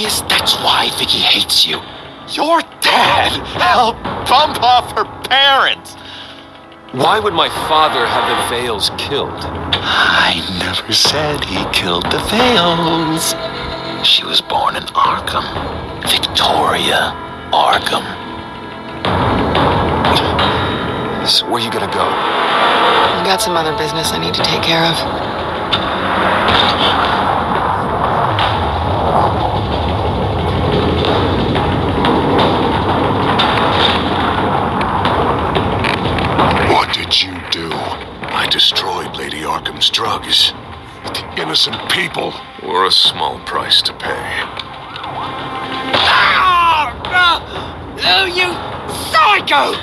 obvious? That's why Vicky hates you. Your dad helped bump off her parents. Why would my father have the Vales killed? I never said he killed the Vales. She was born in Arkham. Victoria Arkham. So where you gonna go? I've got some other business I need to take care of. What did you do? I destroyed Lady Arkham's drugs. The innocent people were a small price to pay. Oh, you psycho!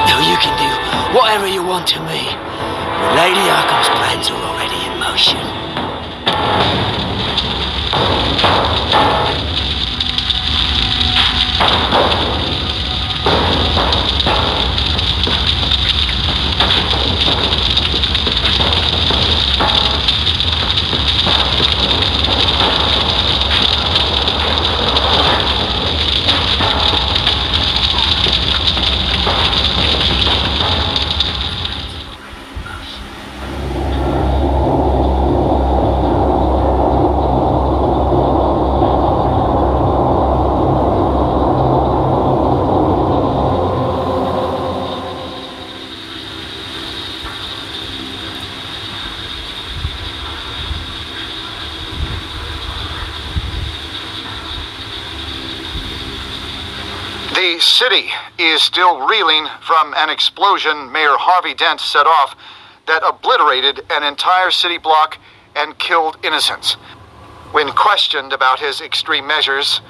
No, you can do whatever you want to me. But Lady Arkham's plans are already in motion. The city is still reeling from an explosion Mayor Harvey Dent set off that obliterated an entire city block and killed innocents. When questioned about his extreme measures,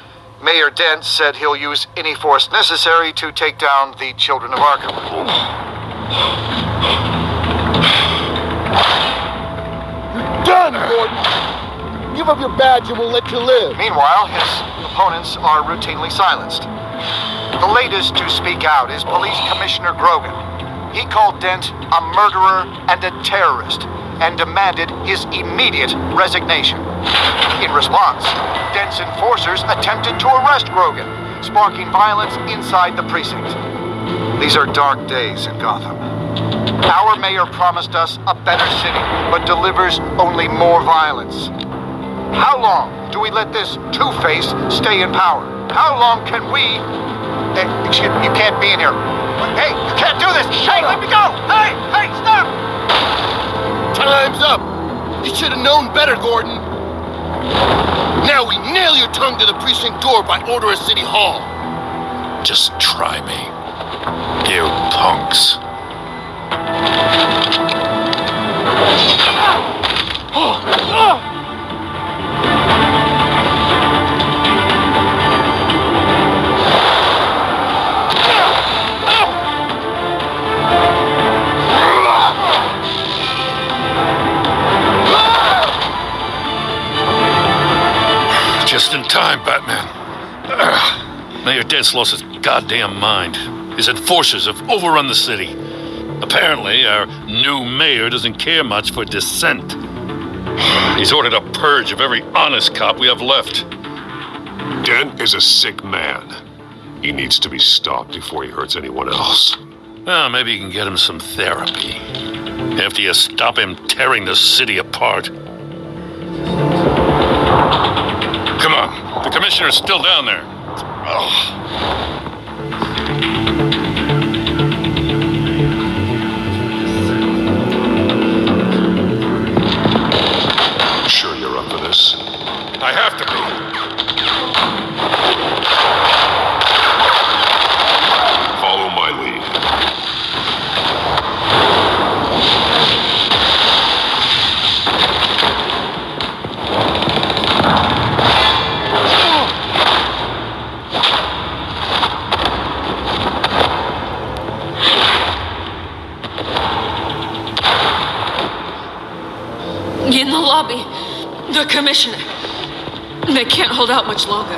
Mayor Dent said he'll use any force necessary to take down the children of Arkham. You're done, Gordon! Give up your badge and we'll let you live. Meanwhile, his opponents are routinely silenced. The latest to speak out is Police Commissioner Grogan. He called Dent a murderer and a terrorist and demanded his immediate resignation. In response, Dent's enforcers attempted to arrest Grogan, sparking violence inside the precinct. These are dark days in Gotham. Our mayor promised us a better city, but delivers only more violence. How long do we let this two-face stay in power? How long can we... Excuse me, you can't be in here. Hey, you can't do this! Hey, let me go! Hey, stop! Time's up! You should have known better, Gordon. Now we nail your tongue to the precinct door by order of City Hall. Just try me, you punks. Just in time, Batman. Mayor Dent's lost his goddamn mind. His enforcers have overrun the city. Apparently, our new mayor doesn't care much for dissent. He's ordered a purge of every honest cop we have left. Dent is a sick man. He needs to be stopped before he hurts anyone else. Well, maybe you can get him some therapy. After you stop him tearing the city apart. Come on, the commissioner's still down there. Sure you're up for this? I have to be. Follow my lead. In the lobby, the commissioner. They can't hold out much longer.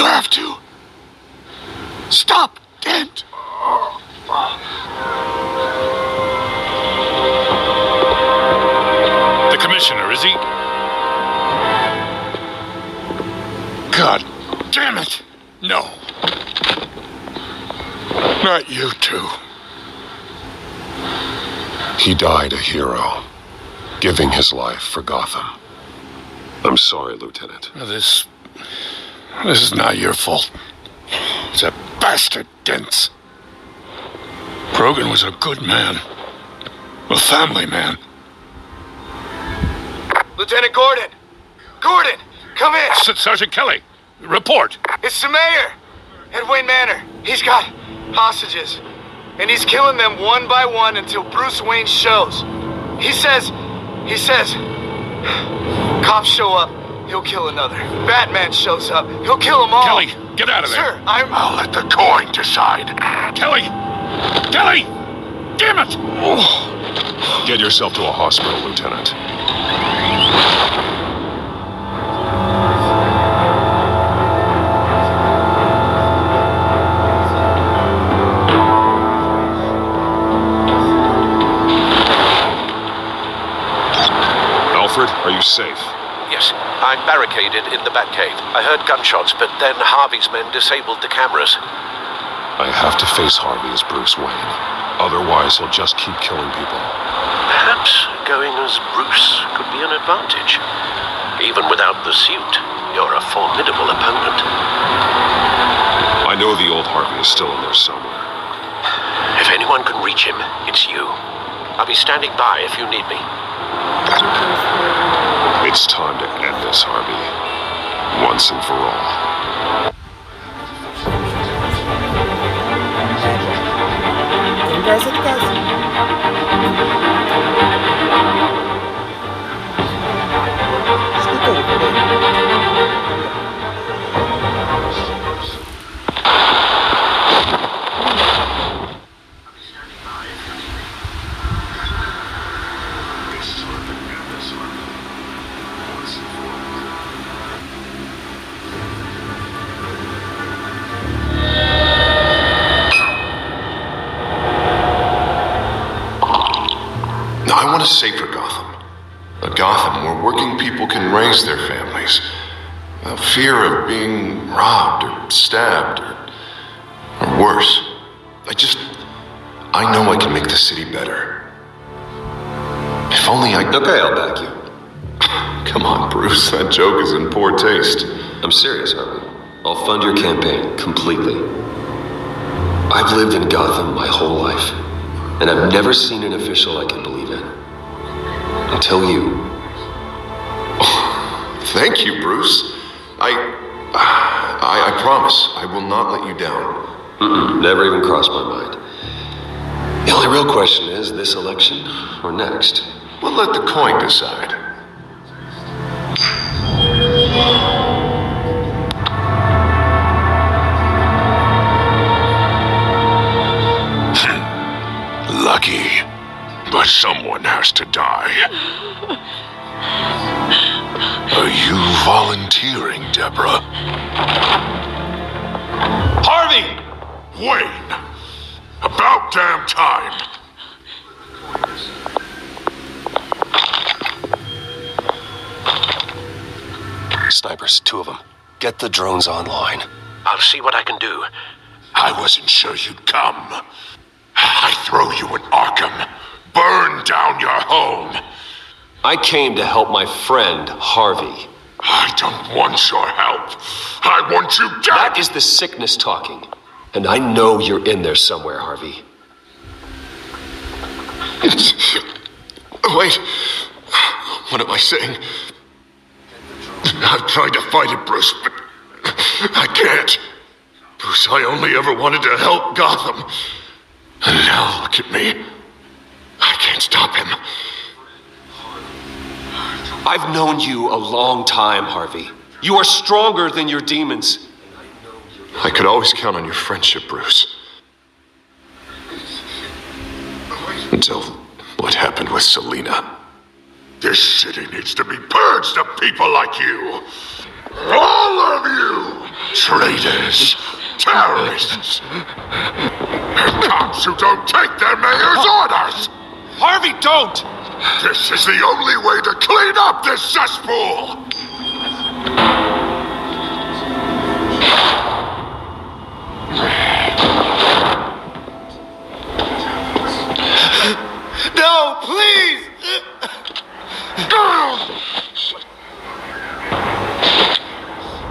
You have to. Stop, Dent. The commissioner, is he? God, Damn it! No. not you two. He died a hero, giving his life for Gotham. I'm sorry, Lieutenant. This is not your fault. It's a bastard, Dent. Grogan was a good man. A family man. Lieutenant Gordon! Gordon! Come in! Sergeant Kelly, report. It's the mayor! At Wayne Manor. He's got hostages. And he's killing them one by one until Bruce Wayne shows. He says, cops show up, he'll kill another. Batman shows up, he'll kill them all. Kelly, get out of there. Sir, I'll let the coin decide. Kelly! Kelly! Damn it! Get yourself to a hospital, Lieutenant. Alfred, are you safe? Yes, I'm barricaded in the Batcave. I heard gunshots, but then Harvey's men disabled the cameras. I have to face Harvey as Bruce Wayne. Otherwise, he'll just keep killing people. Perhaps going as Bruce could be an advantage. Even without the suit, you're a formidable opponent. I know the old Harvey is still in there somewhere. If anyone can reach him, it's you. I'll be standing by if you need me. It's time to end this, Harvey. Once and for all. I want a safer Gotham. A Gotham where working people can raise their families without fear of being robbed or stabbed or worse. I know I can make the city better. If only I... Okay, I'll back you. Come on, Bruce, that joke is in poor taste. I'm serious, Harvey. I'll fund your campaign completely. I've lived in Gotham my whole life, and I've never seen an official I can believe in. Until you. Oh, thank you, Bruce. I promise I will not let you down. Never even crossed my mind. The only real question is this election or next? We'll let the coin decide. Lucky. But someone has to die. Are you volunteering, Deborah? Harvey! Wayne! About damn time! Snipers, 2 of them. Get the drones online. I'll see what I can do. I wasn't sure you'd come. I throw you in Arkham. Burn down your home. I came to help my friend, Harvey. I don't want your help. I want you dead. That is the sickness talking. And I know you're in there somewhere, Harvey. Wait. What am I saying? I've tried to fight it, Bruce, but I can't. Bruce, I only ever wanted to help Gotham. And now look at me. I can't stop him. I've known you a long time, Harvey. You are stronger than your demons. I could always count on your friendship, Bruce. Until what happened with Selina. This city needs to be purged of people like you. All of you! Traitors. Terrorists. And cops who don't take their mayor's orders. Harvey, don't! This is the only way to clean up this cesspool. No, please!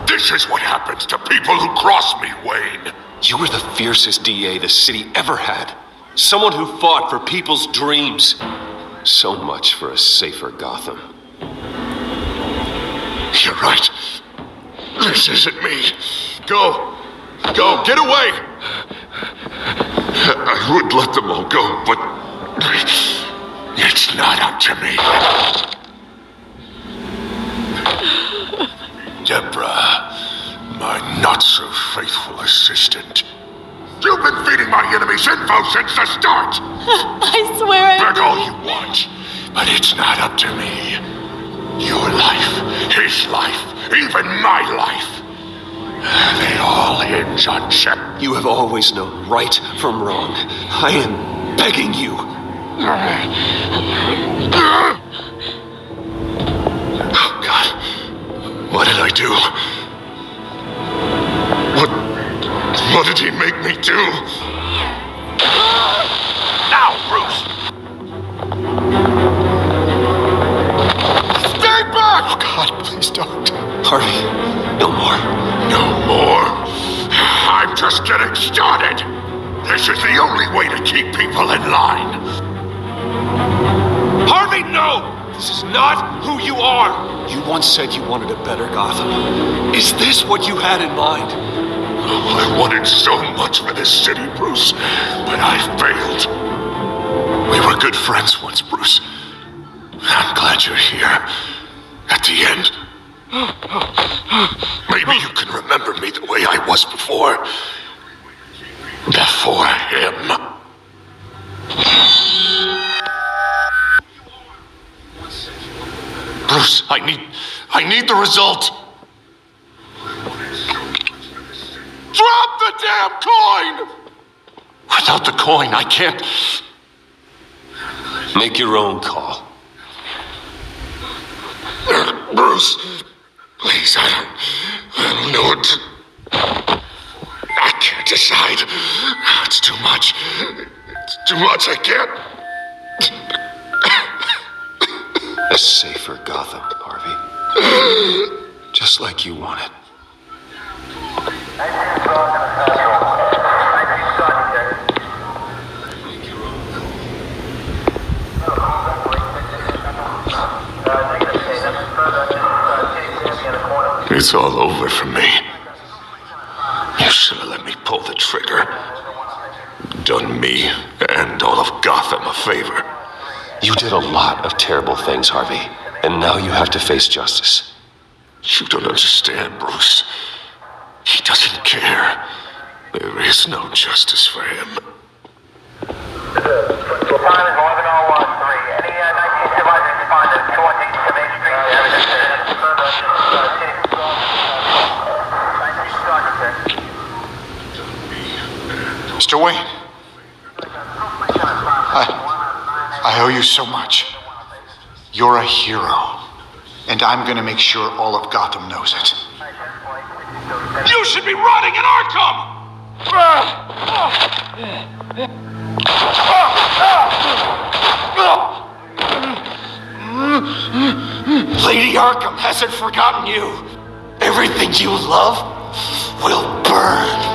This is what happens to people who cross me, Wayne. You were the fiercest DA the city ever had. Someone who fought for people's dreams. So much for a safer Gotham. You're right. This isn't me. Go. Go. Get away. I would let them all go, but it's not up to me. Deborah, my not-so-faithful assistant. You've been feeding my enemies info since the start! I swear I Bet all you want, but it's not up to me. Your life, his life, even my life. They all hinge on Shep. You have always known right from wrong. I am begging you. Oh, God. What did I do? What did he make me do? Now, Bruce! Stay back! Oh, God, please don't. Harvey, no more. No more? I'm just getting started. This is the only way to keep people in line. Harvey, no! This is not who you are! You once said you wanted a better Gotham. Is this what you had in mind? Oh, I wanted so much for this city, Bruce, but I failed. We were good friends once, Bruce. I'm glad you're here. At the end. Maybe you can remember me the way I was before. Before him. Bruce, I need the result. Drop the damn coin! Without the coin, I can't. Make your own call. Bruce, please, I don't know what to... I can't decide. It's too much. It's too much, I can't... A safer Gotham, Harvey. Just like you wanted. It's all over for me. You should have let me pull the trigger. Done me and all of Gotham a favor. You did a lot of terrible things, Harvey. And now you have to face justice. You don't understand, Bruce. He doesn't care. There is no justice for him. Time is 11:01. Any 19 survivors responded to 14 to Main Street. Mr. Wayne. I owe you so much. You're a hero. And I'm gonna make sure all of Gotham knows it. You should be rotting in Arkham! Lady Arkham hasn't forgotten you. Everything you love will burn.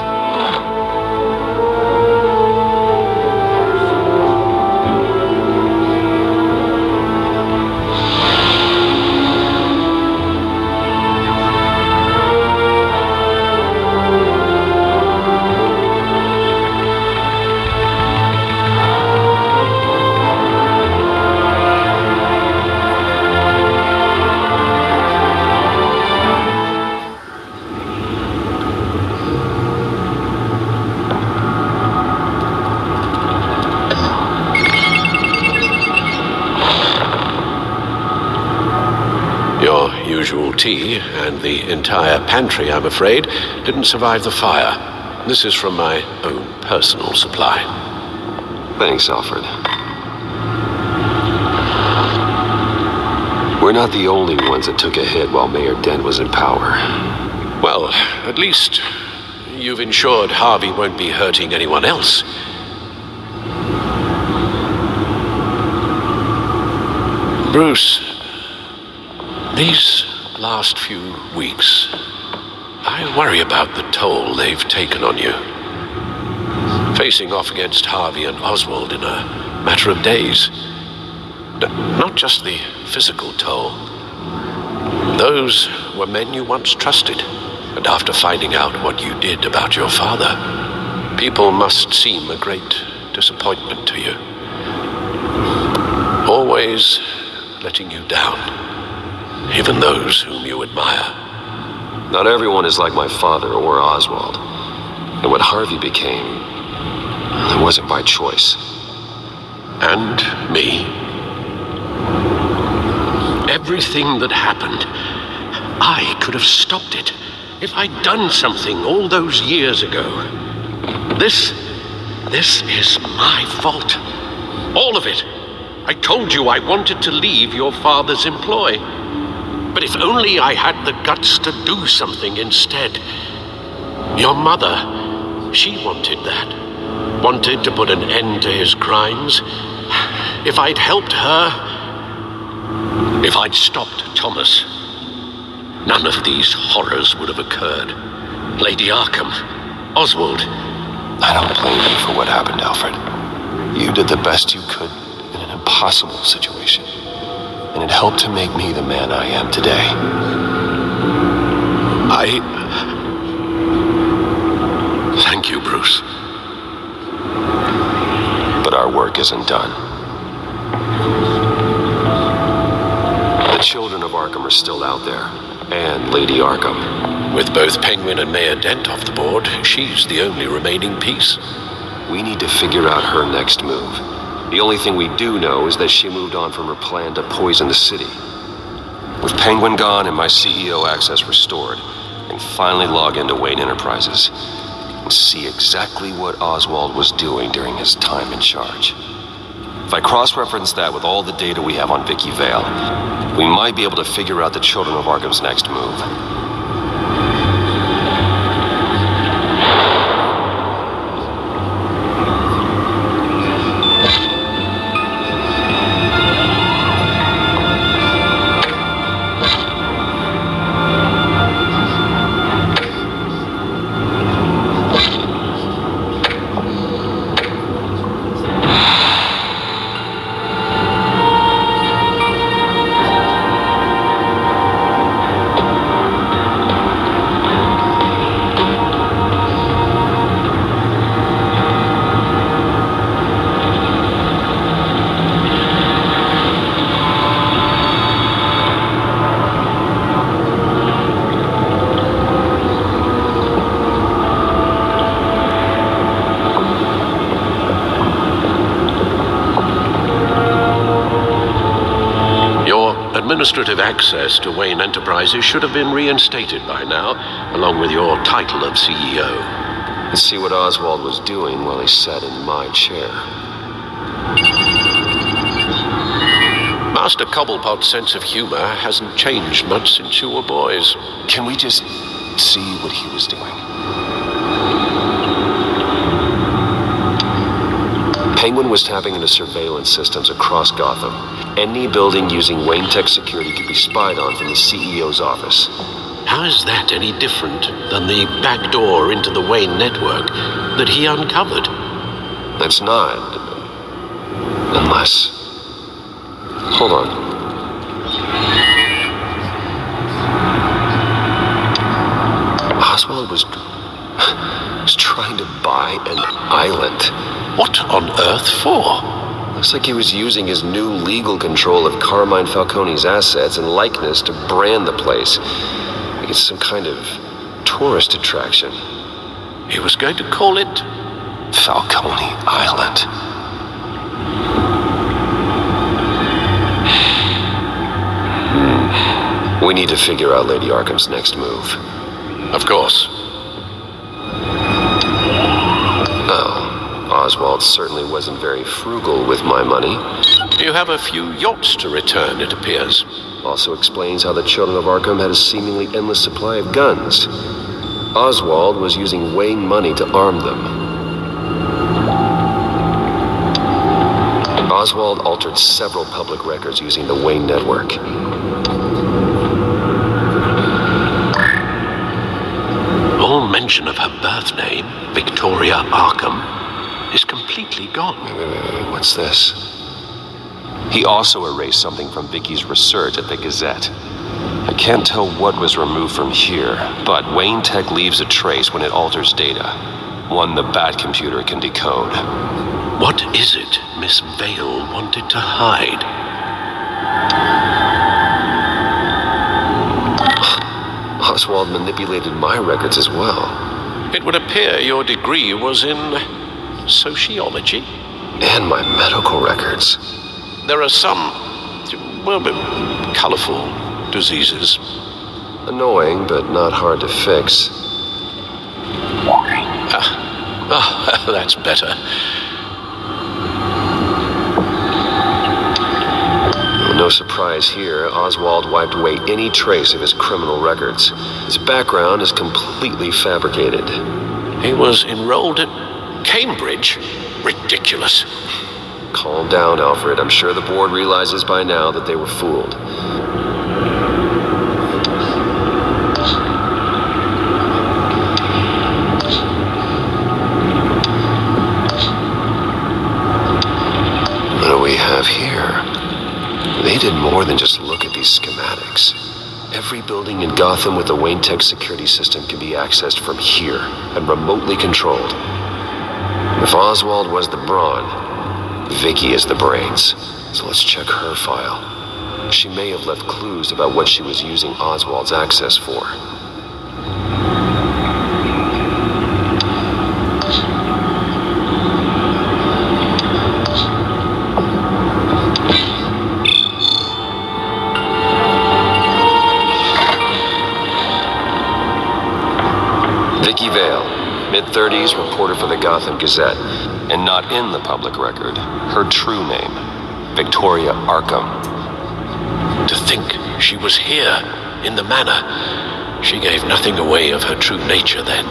Your usual tea and the entire pantry, I'm afraid, didn't survive the fire. This is from my own personal supply. Thanks, Alfred. We're not the only ones that took a hit while Mayor Dent was in power. Well, at least you've ensured Harvey won't be hurting anyone else. Bruce, these last few weeks, I worry about the toll they've taken on you. Facing off against Harvey and Oswald in a matter of days. Not just the physical toll. Those were men you once trusted, and after finding out what you did about your father, people must seem a great disappointment to you. Always letting you down, even those whom you admire. Not everyone is like my father or Oswald. And what Harvey became, it wasn't by choice. And me. Everything that happened, I could have stopped it if I'd done something all those years ago. This is my fault. All of it. I told you I wanted to leave your father's employ. But if only I had the guts to do something instead. Your mother, she wanted that. Wanted to put an end to his crimes. If I'd helped her, if I'd stopped Thomas, none of these horrors would have occurred. Lady Arkham, Oswald. I don't blame you for what happened, Alfred. You did the best you could in an impossible situation. And it helped to make me the man I am today. Thank you, Bruce. But our work isn't done. The children of Arkham are still out there, and Lady Arkham. With both Penguin and Mayor Dent off the board, she's the only remaining piece. We need to figure out her next move. The only thing we do know is that she moved on from her plan to poison the city. With Penguin gone and my CEO access restored, I can finally log into Wayne Enterprises and see exactly what Oswald was doing during his time in charge. If I cross-reference that with all the data we have on Vicky Vale, we might be able to figure out the Children of Arkham's next move. Administrative access to Wayne Enterprises should have been reinstated by now, along with your title of CEO. Let's see what Oswald was doing while he sat in my chair. Master Cobblepot's sense of humor hasn't changed much since you were boys. Can we just see what he was doing? Penguin was tapping into surveillance systems across Gotham. Any building using Wayne Tech security could be spied on from the CEO's office. How is that any different than the back door into the Wayne network that he uncovered? It's not. Unless... Hold on. Oswald was trying to buy an island. What on earth for? Looks like he was using his new legal control of Carmine Falcone's assets and likeness to brand the place. Like it's some kind of tourist attraction. He was going to call it Falcone Island. We need to figure out Lady Arkham's next move. Of course. Oh, Oswald certainly wasn't very frugal with my money. You have a few yachts to return, it appears. Also explains how the children of Arkham had a seemingly endless supply of guns. Oswald was using Wayne money to arm them. Oswald altered several public records using the Wayne network. All mention of her birth name, Victoria Arkham, is completely gone. Wait, what's this? He also erased something from Vicky's research at the Gazette. I can't tell what was removed from here, but Wayne Tech leaves a trace when it alters data. One the Bat computer can decode. What is it Miss Vale wanted to hide? Oswald manipulated my records as well. It would appear your degree was in sociology. And my medical records. There are some, well, colorful diseases. Annoying, but not hard to fix. That's better. No surprise here, Oswald wiped away any trace of his criminal records. His background is completely fabricated. He was enrolled at Cambridge? Ridiculous. Calm down, Alfred. I'm sure the board realizes by now that they were fooled. What do we have here? They did more than just look at these schematics. Every building in Gotham with the Wayne Tech security system can be accessed from here and remotely controlled. If Oswald was the brawn, Vicky is the brains. So let's check her file. She may have left clues about what she was using Oswald's access for. Vicky Vale, mid-30s, reporter for the Gotham Gazette, and not in the public record. Her true name, Victoria Arkham. To think she was here, in the manor. She gave nothing away of her true nature then.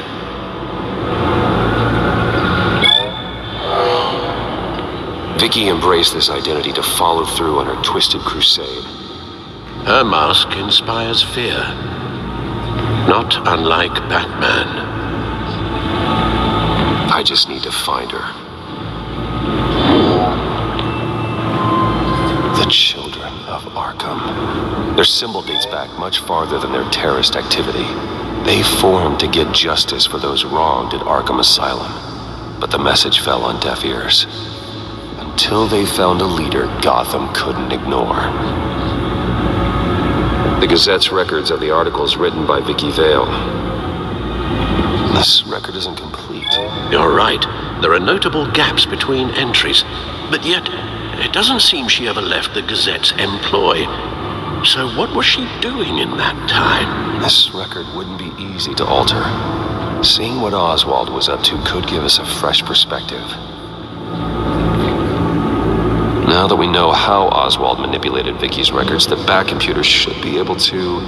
Vicky embraced this identity to follow through on her twisted crusade. Her mask inspires fear. Not unlike Batman. I just need to find her. The children of Arkham. Their symbol dates back much farther than their terrorist activity. They formed to get justice for those wronged at Arkham Asylum. But the message fell on deaf ears. Until they found a leader Gotham couldn't ignore. The Gazette's records are the articles written by Vicky Vale. This record isn't complete. You're right. There are notable gaps between entries. But yet, it doesn't seem she ever left the Gazette's employ. So what was she doing in that time? This record wouldn't be easy to alter. Seeing what Oswald was up to could give us a fresh perspective. Now that we know how Oswald manipulated Vicky's records, the Bat computer should be able to...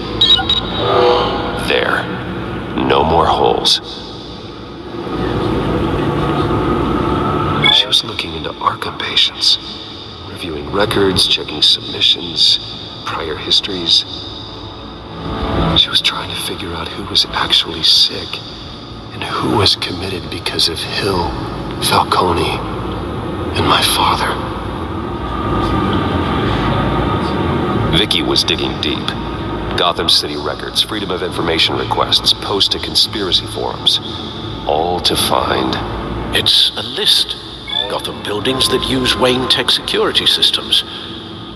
There. No more holes. She was looking into Arkham patients, reviewing records, checking submissions, prior histories. She was trying to figure out who was actually sick and who was committed because of Hill, Falcone, and my father. Vicky was digging deep. Gotham City records, Freedom of Information requests, posts to conspiracy forums. All to find... It's a list. Gotham buildings that use Wayne Tech security systems.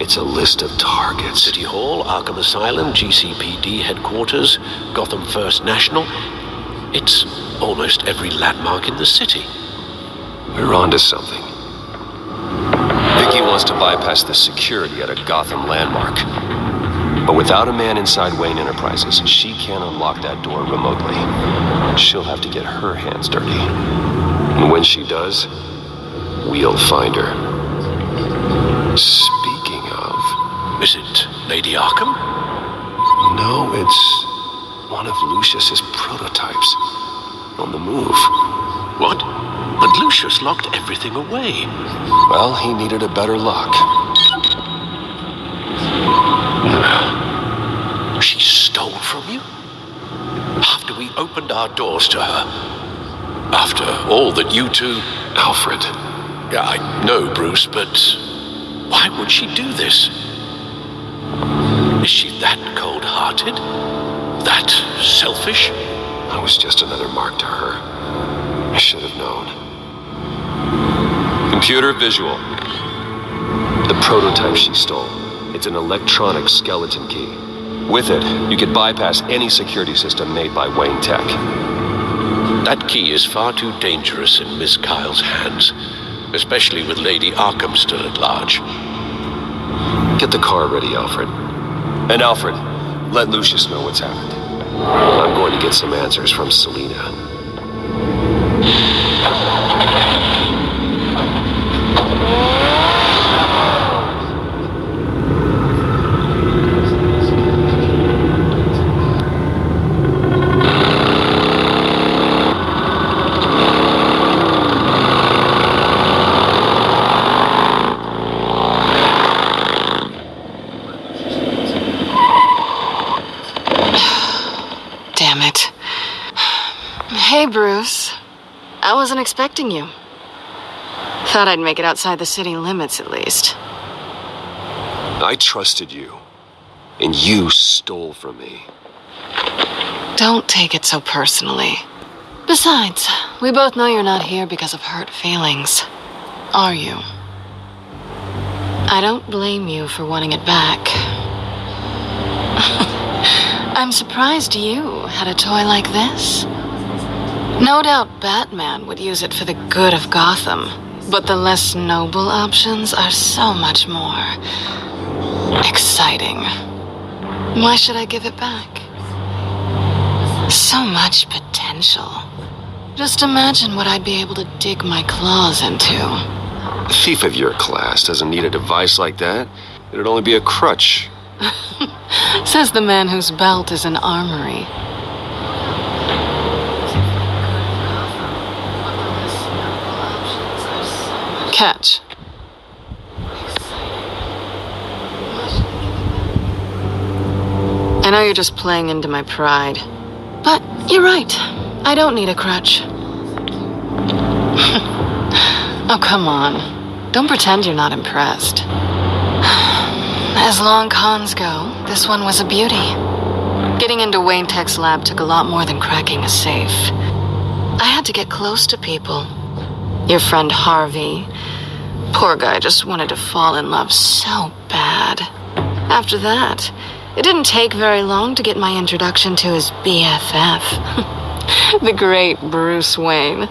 It's a list of targets. City Hall, Arkham Asylum, GCPD headquarters, Gotham First National. It's almost every landmark in the city. We're onto something. Vicky wants to bypass the security at a Gotham landmark. But without a man inside Wayne Enterprises, she can't unlock that door remotely. She'll have to get her hands dirty. And when she does, we'll find her. Speaking of... Is it Lady Arkham? No, it's one of Lucius's prototypes. On the move. What? But Lucius locked everything away. Well, he needed a better lock. She stole from you? After we opened our doors to her? After all that you two... Alfred. Yeah, I know, Bruce, but why would she do this? Is she that cold-hearted? That selfish? I was just another mark to her. I should have known. Computer visual. The prototype she stole. It's an electronic skeleton key. With it, you could bypass any security system made by Wayne Tech. That key is far too dangerous in Miss Kyle's hands, especially with Lady Arkham still at large. Get the car ready, Alfred. And Alfred, let Lucius know what's happened. I'm going to get some answers from Selina. Damn it. Hey, Bruce. I wasn't expecting you. Thought I'd make it outside the city limits, at least. I trusted you, and you stole from me. Don't take it so personally. Besides, we both know you're not here because of hurt feelings. Are you? I don't blame you for wanting it back. I'm surprised you had a toy like this. No doubt Batman would use it for the good of Gotham, but the less noble options are so much more exciting. Why should I give it back? So much potential. Just imagine what I'd be able to dig my claws into. A thief of your class doesn't need a device like that. It'd only be a crutch. Says the man whose belt is an armory. Catch. I know you're just playing into my pride, but you're right. I don't need a crutch. Oh, come on. Don't pretend you're not impressed. As long cons go, this one was a beauty. Getting into Wayne Tech's lab took a lot more than cracking a safe. I had to get close to people. Your friend Harvey. Poor guy just wanted to fall in love so bad. After that, it didn't take very long to get my introduction to his BFF. The great Bruce Wayne.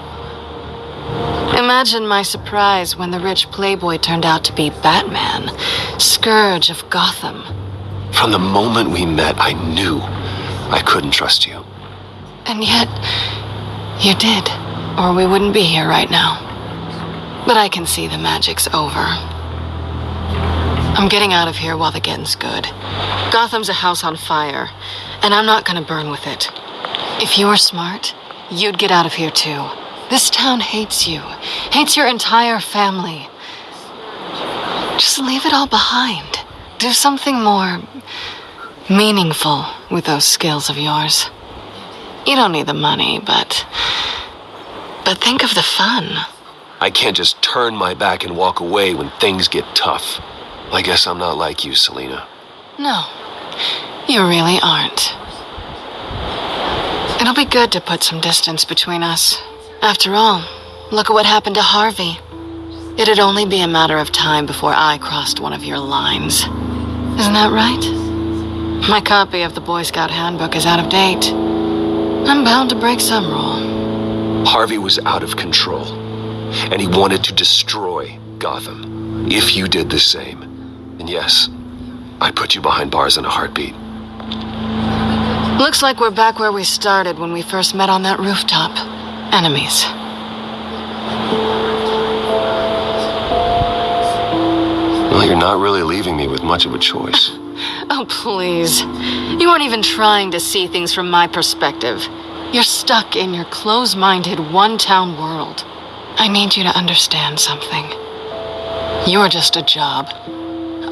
Imagine my surprise when the rich playboy turned out to be Batman, Scourge of Gotham. From the moment we met, I knew I couldn't trust you. And yet, you did, or we wouldn't be here right now. But I can see the magic's over. I'm getting out of here while the getting's good. Gotham's a house on fire, and I'm not gonna burn with it. If you were smart, you'd get out of here too. This town hates you, hates your entire family. Just leave it all behind. Do something more meaningful with those skills of yours. You don't need the money, but think of the fun. I can't just turn my back and walk away when things get tough. I guess I'm not like you, Selina. No, you really aren't. It'll be good to put some distance between us. After all, look at what happened to Harvey. It'd only be a matter of time before I crossed one of your lines. Isn't that right? My copy of the Boy Scout Handbook is out of date. I'm bound to break some rule. Harvey was out of control, and he wanted to destroy Gotham. If you did the same, and yes, I'd put you behind bars in a heartbeat. Looks like we're back where we started when we first met on that rooftop. Enemies. Well, you're not really leaving me with much of a choice. Oh, please. You aren't even trying to see things from my perspective. You're stuck in your close-minded, one-town world. I need you to understand something. You're just a job.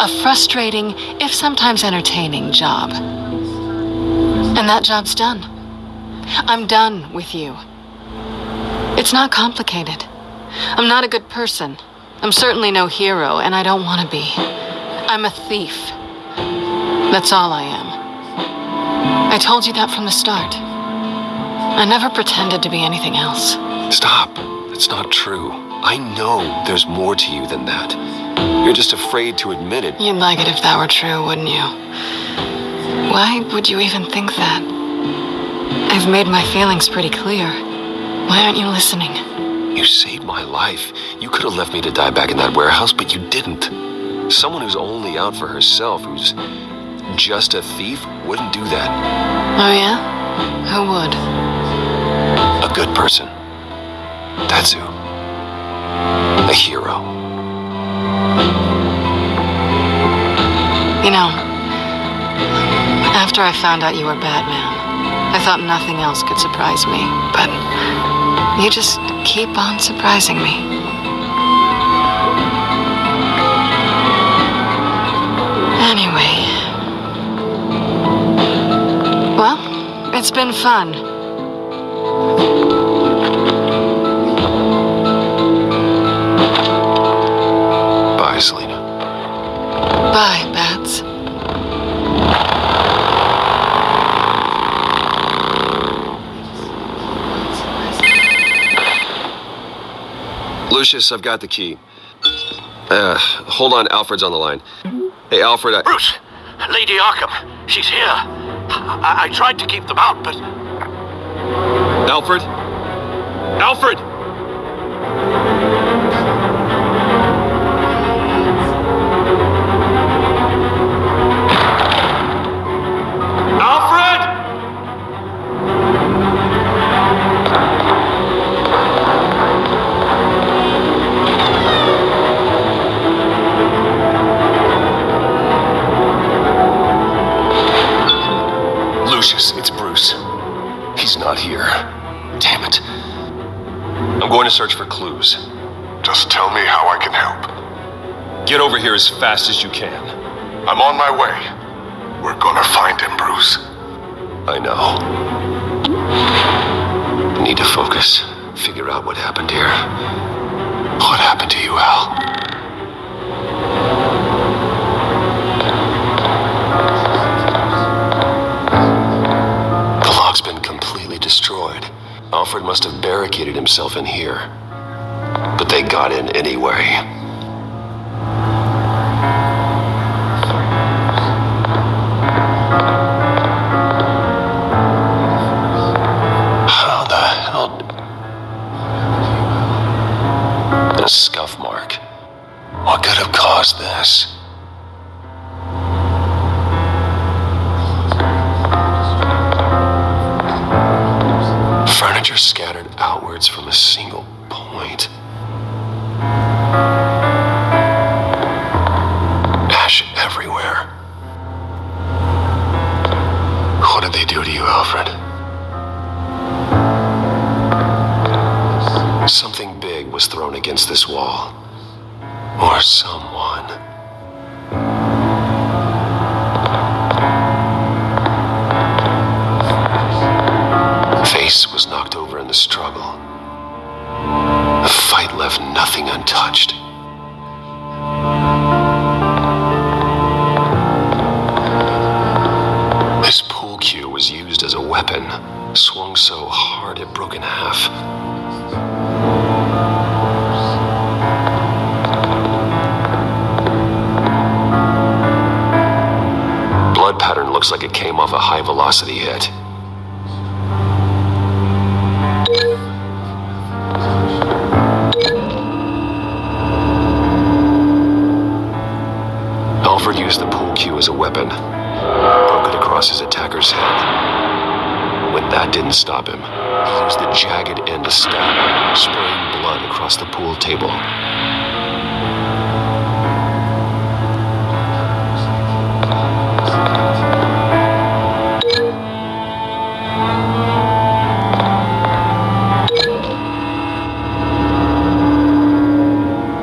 A frustrating, if sometimes entertaining job. And that job's done. I'm done with you. It's not complicated. I'm not a good person. I'm certainly no hero, and I don't want to be. I'm a thief. That's all I am. I told you that from the start. I never pretended to be anything else. Stop. That's not true. I know there's more to you than that. You're just afraid to admit it. You'd like it if that were true, wouldn't you? Why would you even think that? I've made my feelings pretty clear. Why aren't you listening? You saved my life. You could have left me to die back in that warehouse, but you didn't. Someone who's only out for herself, who's just a thief, wouldn't do that. Oh, yeah? Who would? A good person. That's who. A hero. You know, after I found out you were Batman, I thought nothing else could surprise me, but you just keep on surprising me. Anyway. Well, it's been fun. Bye, Selena. Bye, Bats. Lucius, I've got the key. Hold on, Alfred's on the line. Hey, Alfred, Bruce! Lady Arkham, she's here. I tried to keep them out, but... Alfred? Alfred! Alfred! Lucius, it's Bruce. He's not here. Damn it. I'm going to search for clues. Just tell me how I can help. Get over here as fast as you can. I'm on my way. We're gonna find him, Bruce. I know. I need to focus. Figure out what happened here. What happened to you, Al? The log's been completely destroyed. Alfred must have barricaded himself in here. But they got in anyway. How the hell? A scuff mark. What could have caused this? Furniture scattered outwards from a single point. Ash everywhere. What did they do to you, Alfred? Something big was thrown against this wall. Or someone. Face was knocked over in the struggle. The fight left nothing untouched. This pool cue was used as a weapon, swung so hard it broke in half. Blood pattern looks like it came off a high-velocity hit. Alfred used the pool cue as a weapon, broke it across his attacker's head. When that didn't stop him, he used the jagged end to stab her, spraying blood across the pool table.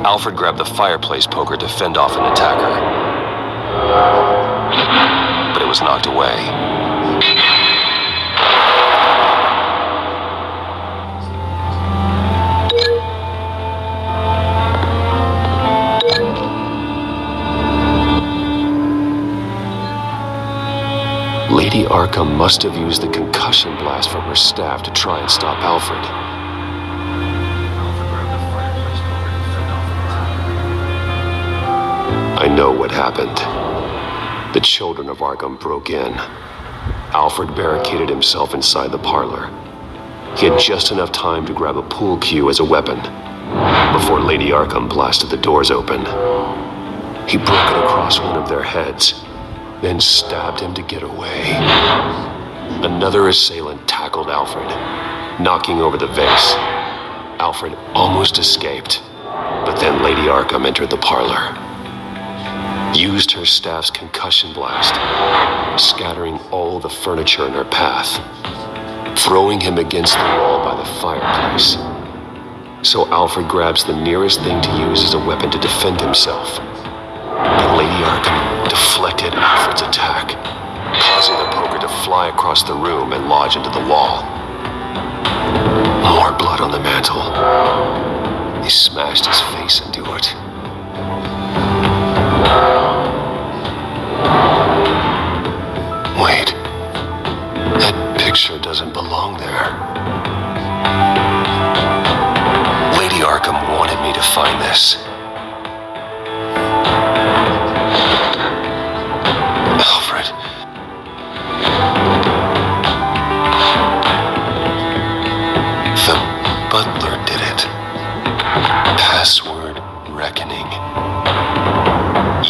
Alfred grabbed the fireplace poker to fend off an attacker, but it was knocked away. Lady Arkham must have used the concussion blast from her staff to try and stop Alfred. I know what happened. The children of Arkham broke in. Alfred barricaded himself inside the parlor. He had just enough time to grab a pool cue as a weapon before Lady Arkham blasted the doors open. He broke it across one of their heads, then stabbed him to get away. Another assailant tackled Alfred, knocking over the vase. Alfred almost escaped, but then Lady Arkham entered the parlor, used her staff's concussion blast, scattering all the furniture in her path, throwing him against the wall by the fireplace. So Alfred grabs the nearest thing to use as a weapon to defend himself. But Lady Arkham deflected Alfred's attack, causing the poker to fly across the room and lodge into the wall. More blood on the mantel. He smashed his face into it. Wait, that picture doesn't belong there. Lady Arkham wanted me to find this. Alfred. The butler did it. Password reckoning.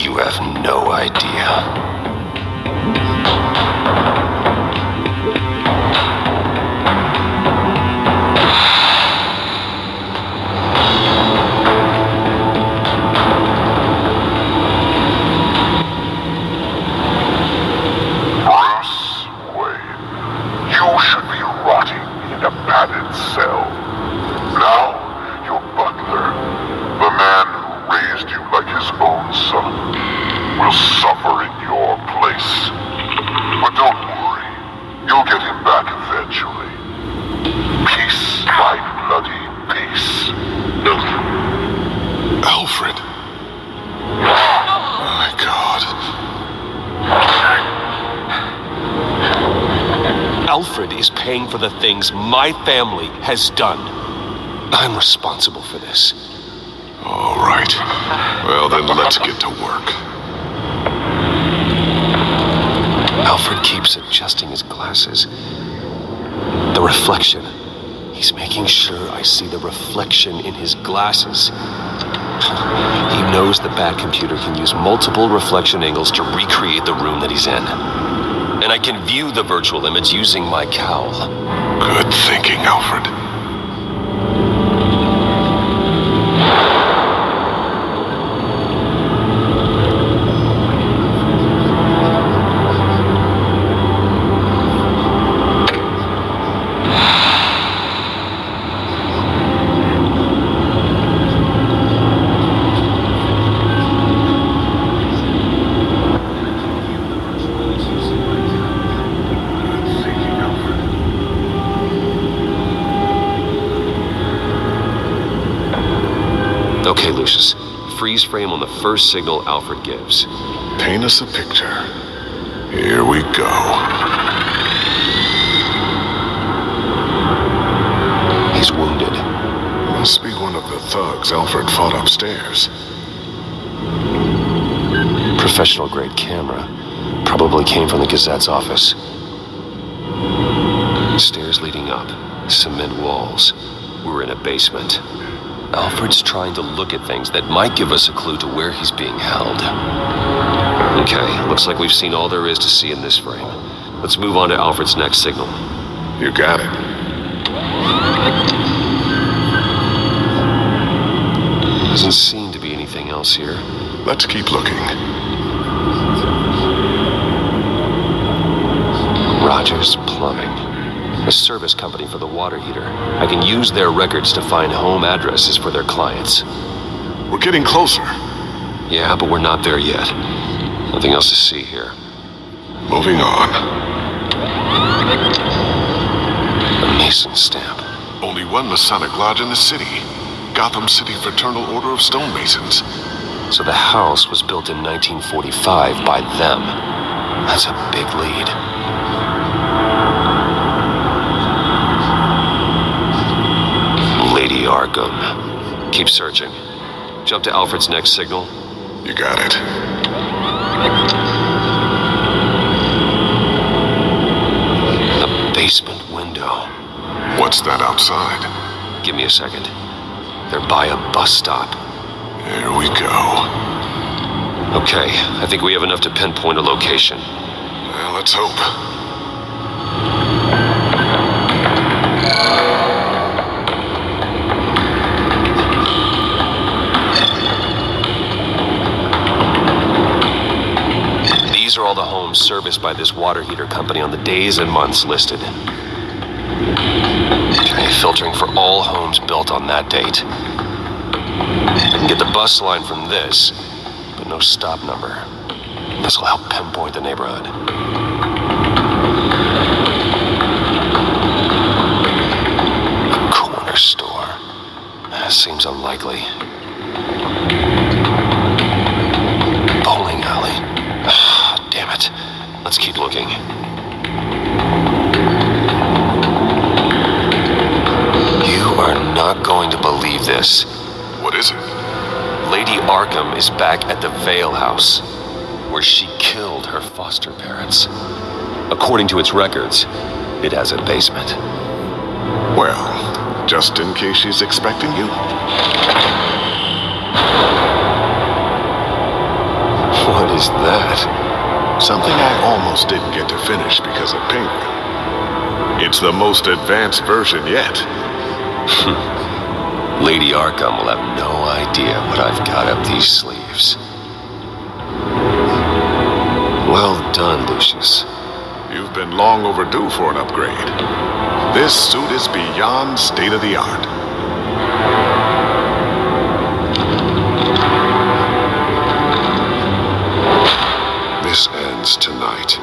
You have no idea. Alfred is paying for the things my family has done. I'm responsible for this. All right. Well, then let's get to work. Alfred keeps adjusting his glasses. The reflection. He's making sure I see the reflection in his glasses. He knows the Batcomputer can use multiple reflection angles to recreate the room that he's in. And I can view the virtual image using my cowl. Good thinking, Alfred. Okay, Lucius. Freeze frame on the first signal Alfred gives. Paint us a picture. Here we go. He's wounded. Must be one of the thugs Alfred fought upstairs. Professional-grade camera. Probably came from the Gazette's office. Stairs leading up. Cement walls. We're in a basement. Alfred's trying to look at things that might give us a clue to where he's being held. Okay, looks like we've seen all there is to see in this frame. Let's move on to Alfred's next signal. You got it. Doesn't seem to be anything else here. Let's keep looking. Rogers Plumbing. A service company for the water heater. I can use their records to find home addresses for their clients. We're getting closer. Yeah, but we're not there yet. Nothing else to see here. Moving on. A Mason stamp. Only one Masonic lodge in the city. Gotham City Fraternal Order of Stonemasons. So the house was built in 1945 by them. That's a big lead. Lady Arkham. Keep searching. Jump to Alfred's next signal. You got it. A basement window. What's that outside? Give me a second. They're by a bus stop. Here we go. Okay, I think we have enough to pinpoint a location. Well, let's hope. These are all the homes serviced by this water heater company on the days and months listed. Okay, filtering for all homes built on that date. I can get the bus line from this, but no stop number. This will help pinpoint the neighborhood. A corner store. That seems unlikely. Bowling alley. Damn it. Let's keep looking. You are not going to believe this. What is it? Lady Arkham is back at the Vale House, where she killed her foster parents. According to its records, it has a basement. Well, just in case she's expecting you. What is that? Something I almost didn't get to finish because of Penguin. It's the most advanced version yet. Lady Arkham will have no idea what I've got up these sleeves. Well done, Lucius. You've been long overdue for an upgrade. This suit is beyond state-of-the-art. This ends tonight.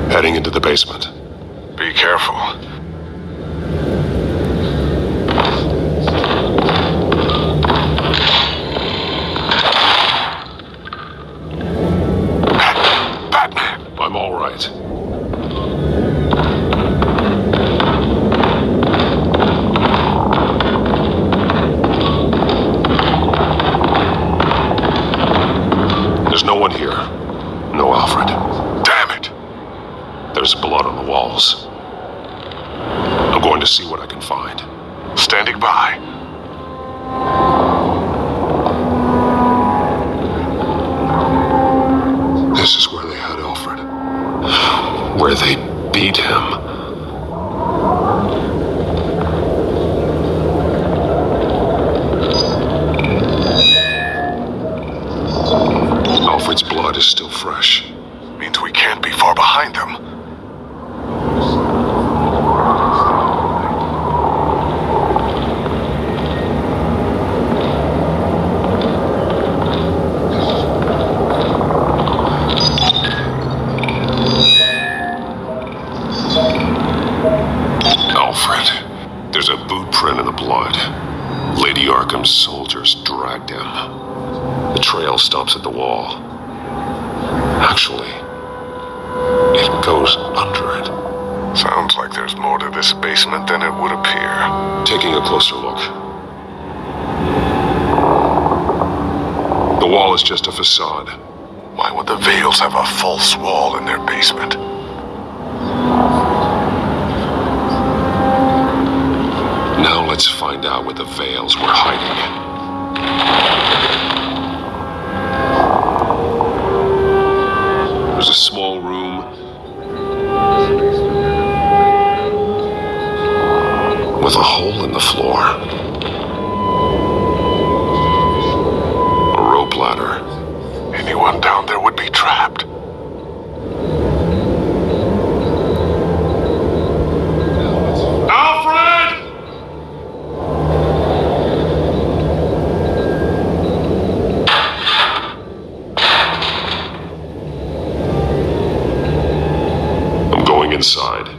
Heading into the basement. Be careful. Batman! I'm all right. There's no one here. No Alfred. Damn it! There's blood on the walls. I'm going to see what I can find. Standing by. This is where they had Alfred. Where they beat him. Alfred's blood is still fresh. Means we can't be far behind them. Alfred, there's a boot print in the blood. Lady Arkham's soldiers dragged him. The trail stops at the wall. Actually, it goes under it. Sounds like there's more to this basement than it would appear. Taking a closer look. The wall is just a facade. Why would the Vales have a false wall in their basement? Now let's find out where the Vales were hiding. There's a small room with a hole in the floor. A rope ladder. Anyone down there would be trapped. Alfred! I'm going inside.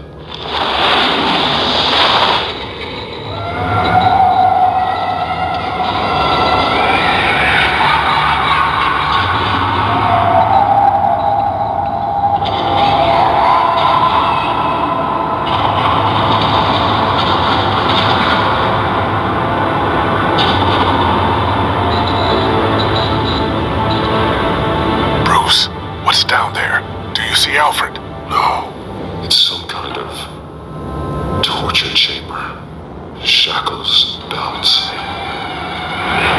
Bruce, what's down there? Do you see Alfred? No, it's some kind of torture chamber. Shackles, belts,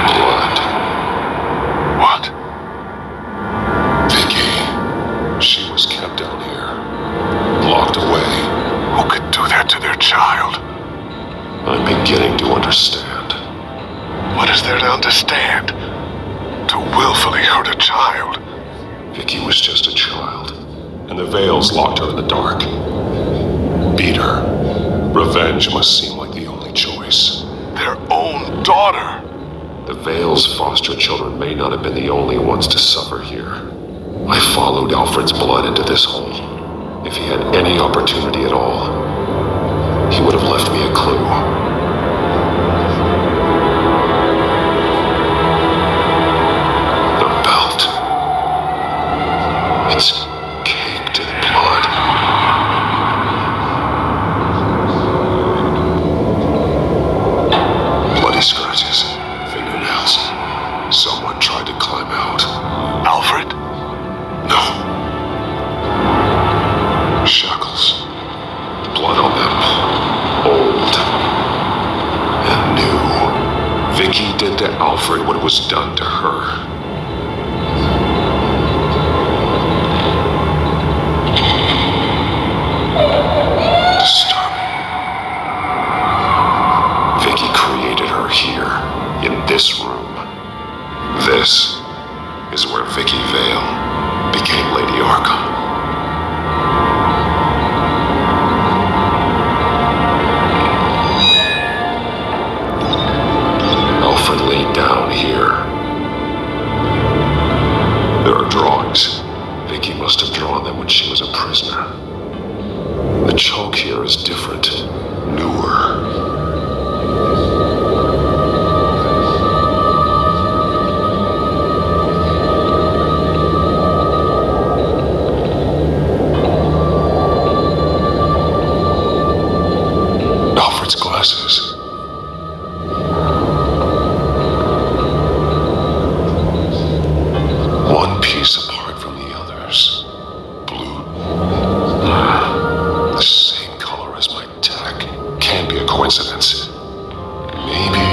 blood. What? Vicky. She was kept down here, locked away. Who could do that to their child? I'm beginning to understand. What is there to understand? To willfully hurt a child? Vicky was just a child, and the Vales locked her in the dark. Beat her. Revenge must seem like the only choice. Their own daughter? The Vales' foster children may not have been the only ones to suffer here. I followed Alfred's blood into this hole. If he had any opportunity at all, he would have left me a clue. The belt. It's caked in blood. Bloody scratches, fingernails. Someone tried to climb out. Alfred? No. Shackles. Blood on them. Old. And new. Vicky did to Alfred what was done to her. Disturbing. Vicky created her here, in this room. This is where Vicky Vale became Lady Arkham. Alfred laid down here. There are drawings. Vicky must have drawn them when she was a prisoner. The chalk here is different, newer. Alfred's glasses. One piece apart from the others. Blue. The same color as my tech. Can't be a coincidence. Maybe...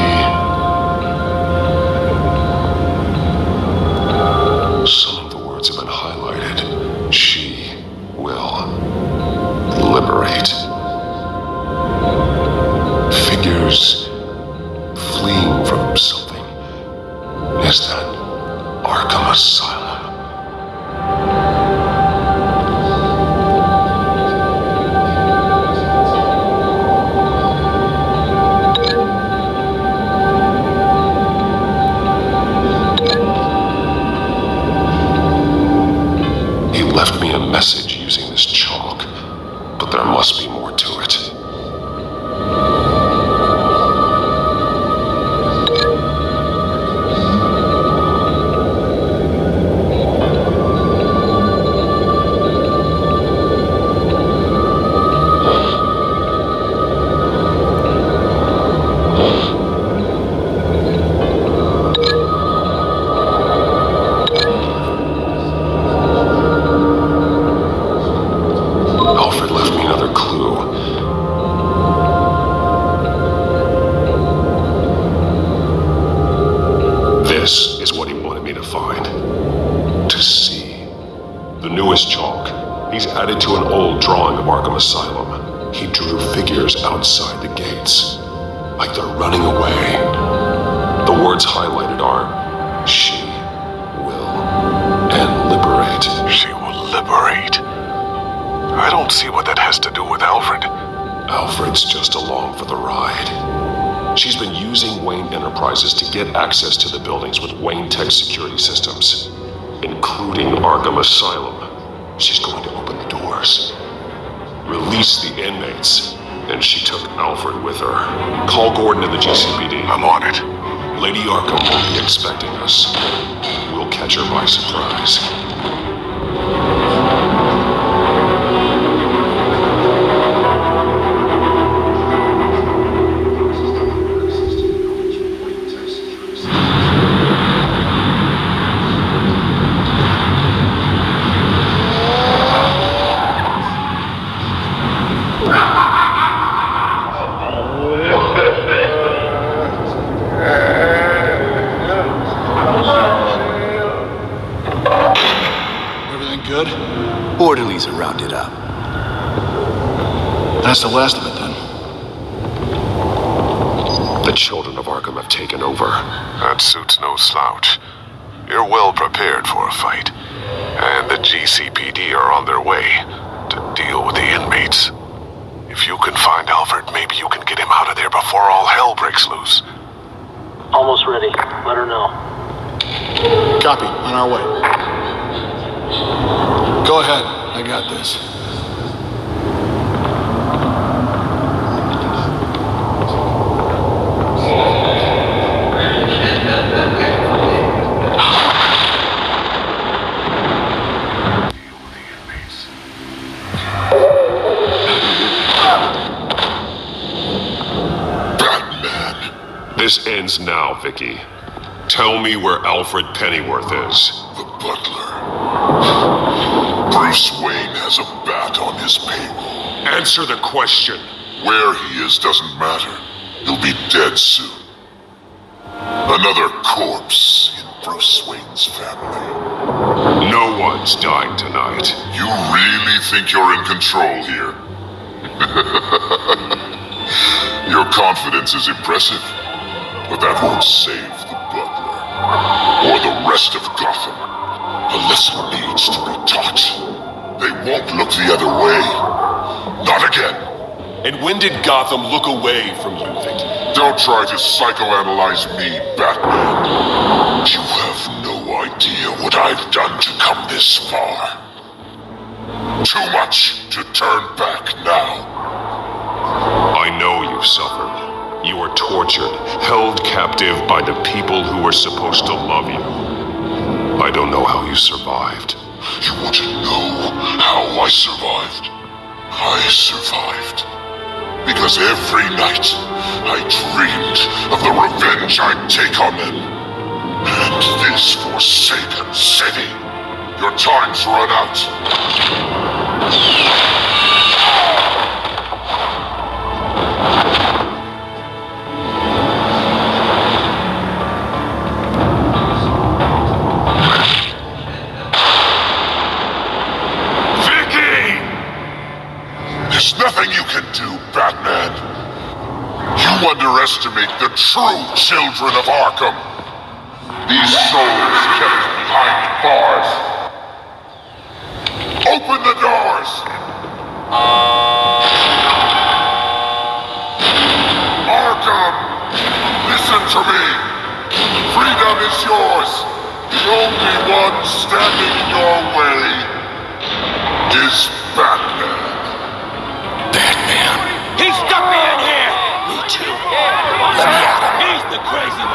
Some of the words have been highlighted. She will liberate. Figures fleeing from something. Is that Arkham Asylum? He left me a message using this chalk, but there must be more to it. The newest chalk. He's added to an old drawing of Arkham Asylum. He drew figures outside the gates, like they're running away. The words highlighted are, she will, and liberate. She will liberate. I don't see what that has to do with Alfred. Alfred's just along for the ride. She's been using Wayne Enterprises to get access to the buildings with Wayne Tech security systems, including Arkham Asylum. She's going to open the doors, release the inmates, and she took Alfred with her. Call Gordon in the GCPD. I'm on it. Lady Arkham won't be expecting us. We'll catch her by surprise. Good? Orderlies are rounded up. That's the last of it, then. The children of Arkham have taken over. That suit's no slouch. You're well prepared for a fight. And the GCPD are on their way to deal with the inmates. If you can find Alfred, maybe you can get him out of there before all hell breaks loose. Almost ready. Let her know. Copy. On our way. Go ahead. I got this. Batman! This ends now, Vicky. Tell me where Alfred Pennyworth is. The butler. Bruce Wayne has a bat on his payroll. Answer the question. Where he is doesn't matter. He'll be dead soon. Another corpse in Bruce Wayne's family. No one's dying tonight. You really think you're in control here? Your confidence is impressive, but that won't save the butler or the rest of Gotham. A lesson needs to be taught. They won't look the other way. Not again. And when did Gotham look away from you, Vicky? Don't try to psychoanalyze me, Batman. You have no idea what I've done to come this far. Too much to turn back now. I know you've suffered. You were tortured, held captive by the people who were supposed to love you. I don't know how you survived. You want to know how I survived? I survived because every night I dreamed of the revenge I'd take on them. And this forsaken city. Your time's run out. There's nothing you can do, Batman. You underestimate the true children of Arkham. These souls kept behind bars. Open the doors! Arkham! Listen to me! Freedom is yours! The only one standing in your way is Batman. He stuck me in here! Me too. Let me at him. He's the crazy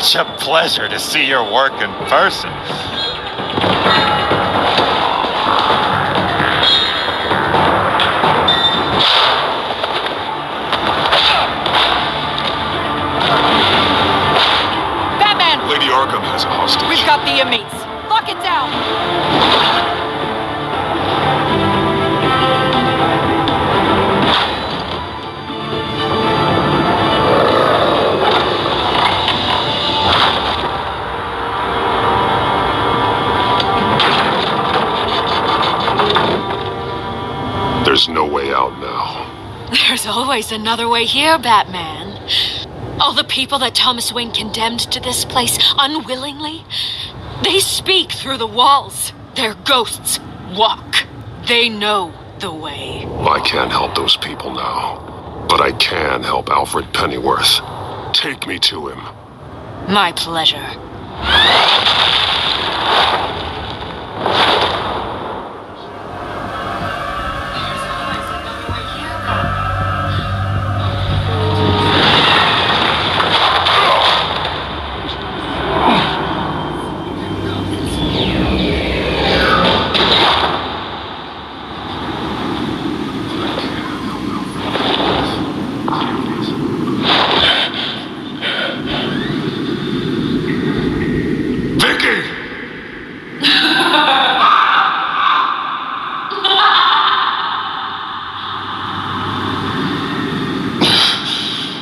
such a pleasure to see your work in person. Batman! Lady Arkham has a hostage. We've got the inmates. Lock it down! There's no way out now. There's always another way here, Batman. All the people that Thomas Wayne condemned to this place unwillingly, they speak through the walls. Their ghosts walk. They know the way. I can't help those people now, but I can help Alfred Pennyworth. Take me to him. My pleasure.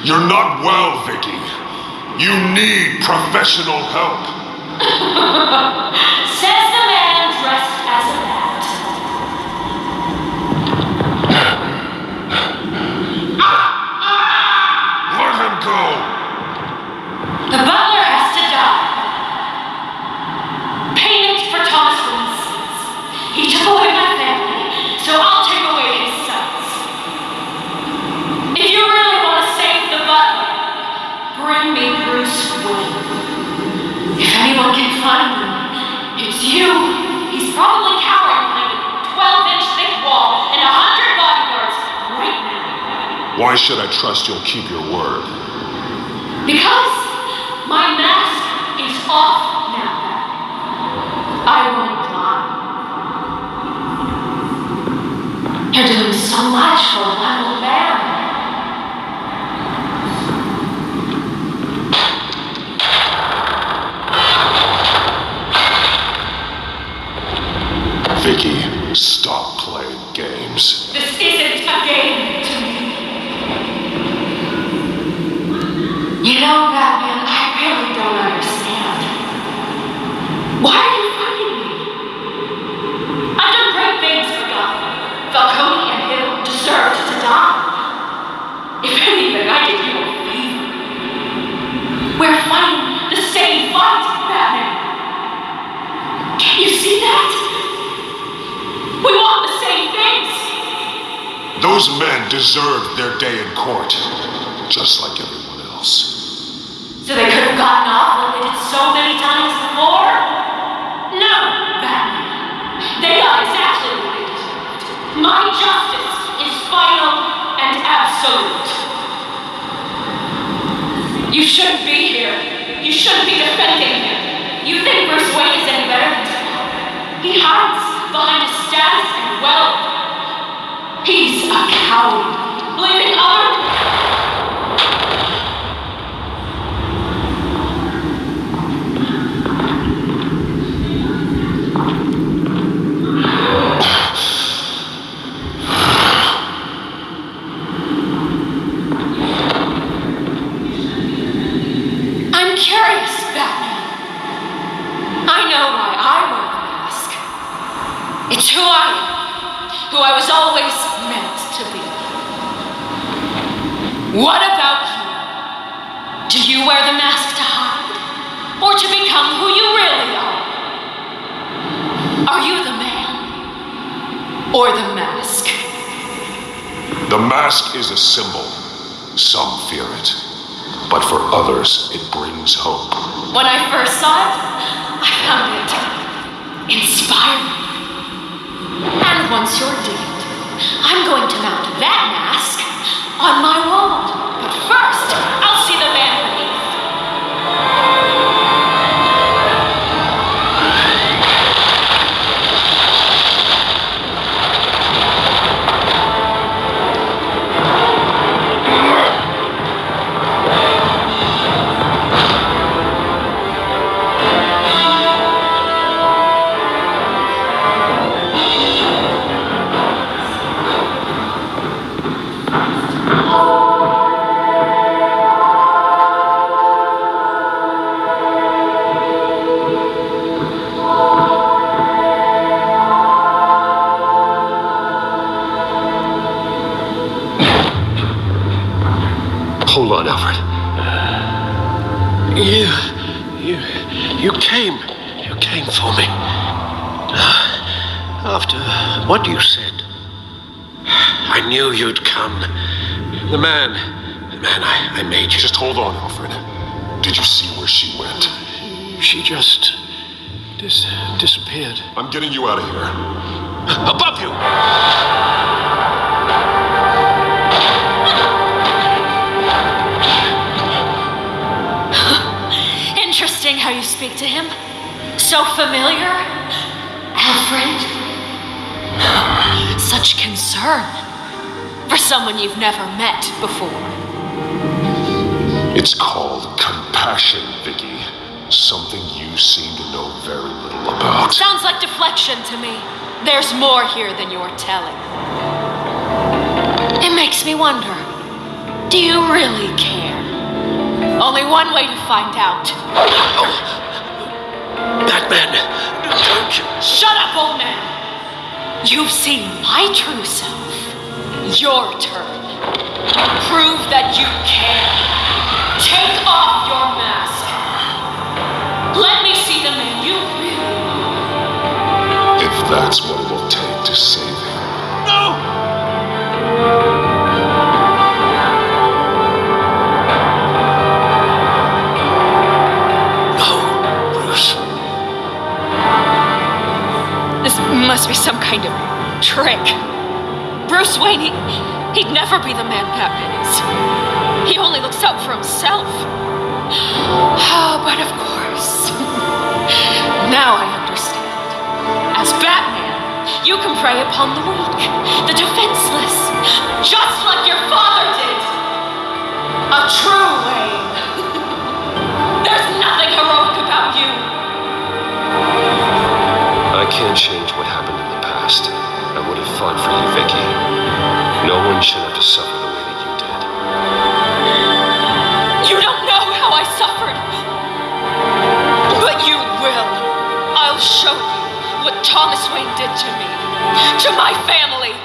You're not well, Vicky. You need professional help. Says the man dressed as a bat. Let him go. The butler has to die. Payment for Thomas Wayne's sins. He took away my family, so I'll take away his sons. If you really want to save the butler, bring me Bruce Wayne. If anyone can find him, it's you. He's probably cowering behind a 12-inch thick wall and 100 bodyguards right now. Why should I trust you'll keep your word? Because my mask is off now. I won't lie. You're doing so much for one old man. Vicky, stop playing games. This isn't a game to me. You know, Batman, I really don't understand. Why are you fighting me? I've done great things for Gotham. Falcone and Hill deserved to die. If anything, I did you a favor. We're fighting the same fight, Batman. Can you see that? We want the same things. Those men deserved their day in court, just like everyone else. So they could have gotten off like they did so many times before? No, Batman. They got exactly what they deserved. My justice is final and absolute. You shouldn't be here. You shouldn't be defending him. You think Bruce Wayne is any better than Tom? He hides behind his status and wealth. He's a coward, blaming others. I'm curious, Batman. I know why I wear the mask. It's who I am, who I was always meant to be. What about you? Do you wear the mask to hide, or to become who you really are? Are you the man, or the mask? The mask is a symbol. Some fear it, but for others, it brings hope. When I first saw it, I found it inspiring. And once you're dead, I'm going to mount that mask on my wall. But first, I'll see the man beneath. You came for me. After what you said, I knew you'd come. The man I made you. Just hold on, Alfred. Did you see where she went? She just disappeared. I'm getting you out of here. Above you! Interesting how you speak to him. So familiar. Alfred. Such concern for someone you've never met before. It's called compassion, Vicky. Something you seem to know very little about. Sounds like deflection to me. There's more here than you're telling. It makes me wonder, do you really care? Only one way to find out. Batman, don't you... Shut up, old man! You've seen my true self. Your turn. Prove that you care. Take off your mask. Let me see the man you really are. If that's what it will take to save him. No, Bruce. This must be some kind of trick. Bruce Wayne, he'd never be the man Batman is. He only looks out for himself. But of course. Now I understand. As Batman, you can prey upon the weak, the defenseless, just like your father did. A true Wayne. There's nothing heroic about you. I can't change what happened in the past. I would have fought for you, Vicky. No one should have to suffer the way that you did. You don't know how I suffered. But you will. I'll show you what Thomas Wayne did to me. To my family.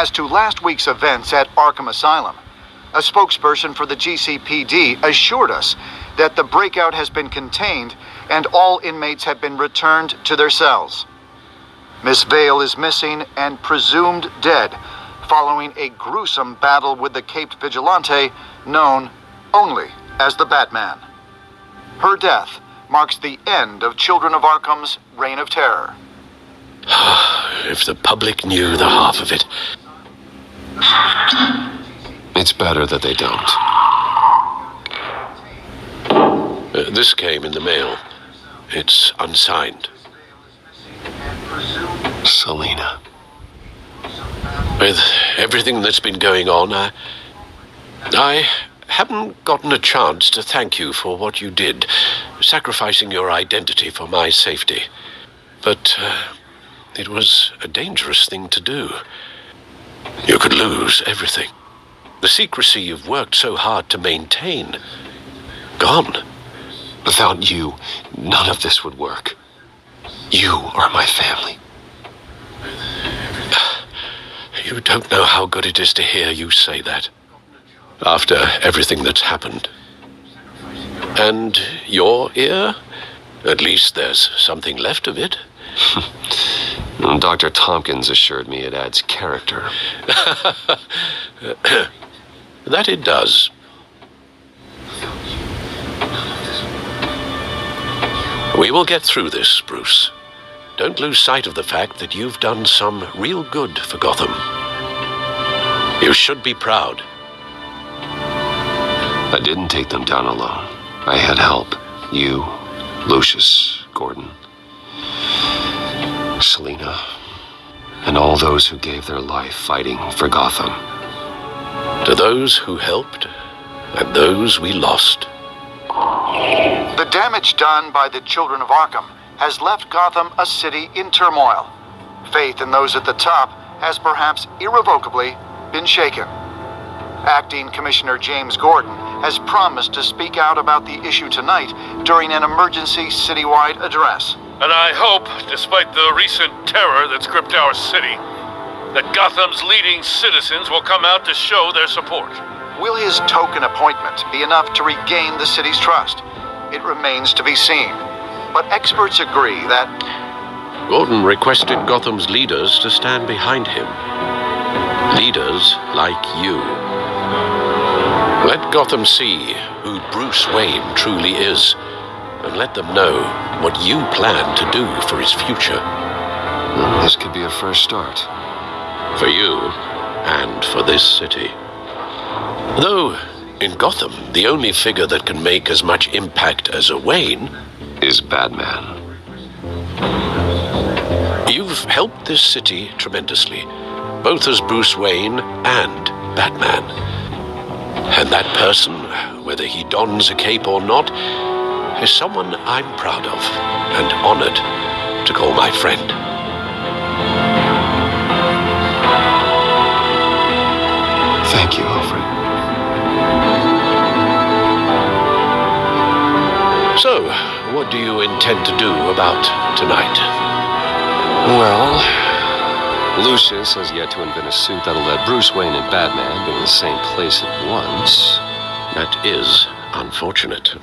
As to last week's events at Arkham Asylum, a spokesperson for the GCPD assured us that the breakout has been contained and all inmates have been returned to their cells. Miss Vale is missing and presumed dead following a gruesome battle with the caped vigilante known only as the Batman. Her death marks the end of Children of Arkham's reign of terror. If the public knew the half of it. It's better that they don't. This came in the mail. It's unsigned. Selina. With everything that's been going on, I haven't gotten a chance to thank you for what you did, sacrificing your identity for my safety. But it was a dangerous thing to do. You could lose everything. The secrecy you've worked so hard to maintain. Gone. Without you, none of this would work. You are my family. You don't know how good it is to hear you say that. After everything that's happened. And your ear? At least there's something left of it. Dr. Tompkins assured me it adds character. That it does. We will get through this, Bruce. Don't lose sight of the fact that you've done some real good for Gotham. You should be proud. I didn't take them down alone. I had help. You, Lucius, Gordon, Selina, and all those who gave their life fighting for Gotham. To those who helped, and those we lost. The damage done by the Children of Arkham has left Gotham a city in turmoil. Faith in those at the top has perhaps irrevocably been shaken. Acting Commissioner James Gordon has promised to speak out about the issue tonight during an emergency citywide address. And I hope, despite the recent terror that's gripped our city, that Gotham's leading citizens will come out to show their support. Will his token appointment be enough to regain the city's trust? It remains to be seen. But experts agree that Gordon requested Gotham's leaders to stand behind him. Leaders like you. Let Gotham see who Bruce Wayne truly is, and let them know what you plan to do for his future. This could be a first start. For you, and for this city. Though, in Gotham, the only figure that can make as much impact as a Wayne is Batman. You've helped this city tremendously, both as Bruce Wayne and Batman. And that person, whether he dons a cape or not, is someone I'm proud of and honored to call my friend. Thank you, Alfred. So, what do you intend to do about tonight? Well, Lucius has yet to invent a suit that'll let Bruce Wayne and Batman be in the same place at once. That is unfortunate.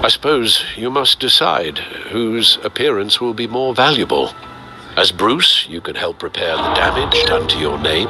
I suppose you must decide whose appearance will be more valuable. As Bruce, you can help repair the damage done to your name.